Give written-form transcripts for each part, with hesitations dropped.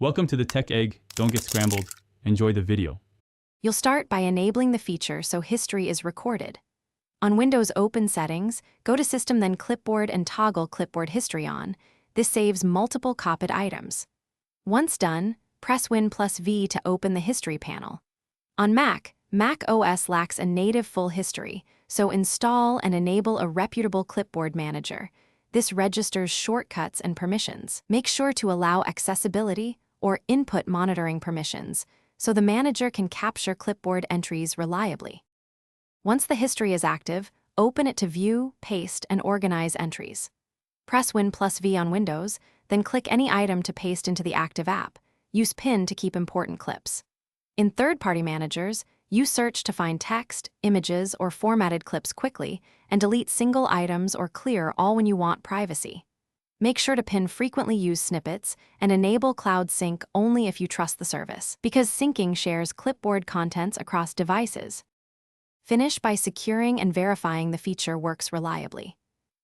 Welcome to the Tech Egg. Don't get scrambled. Enjoy the video. You'll start by enabling the feature so history is recorded. On Windows Open Settings, go to System, then Clipboard, and toggle Clipboard History on. This saves multiple copied items. Once done, press Win+V to open the History panel. On Mac OS lacks a native full history, so install and enable a reputable Clipboard manager. This registers shortcuts and permissions. Make sure to allow accessibility or input monitoring permissions, so the manager can capture Clipboard entries reliably. Once the history is active, open it to view, paste, and organize entries. Press Win+V on Windows, then click any item to paste into the active app. Use Pin to keep important clips. In third-party managers, use Search to find text, images, or formatted clips quickly, and delete single items or clear all when you want privacy. Make sure to pin frequently used snippets and enable Cloud Sync only if you trust the service, because syncing shares Clipboard contents across devices. Finish by securing and verifying the feature works reliably.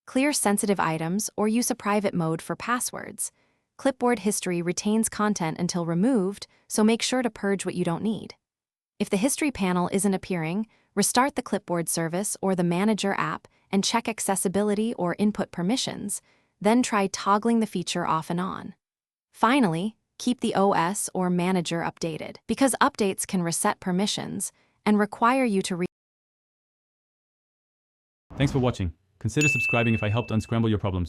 Clear sensitive items or use a private mode for passwords. Clipboard history retains content until removed, so make sure to purge what you don't need. If the history panel isn't appearing, restart the Clipboard service or the Manager app and check accessibility or input permissions. Then try toggling the feature off and on. Finally, keep the OS or Manager updated, because updates can reset permissions and require you to Thanks for watching. Consider subscribing if I helped unscramble your problems.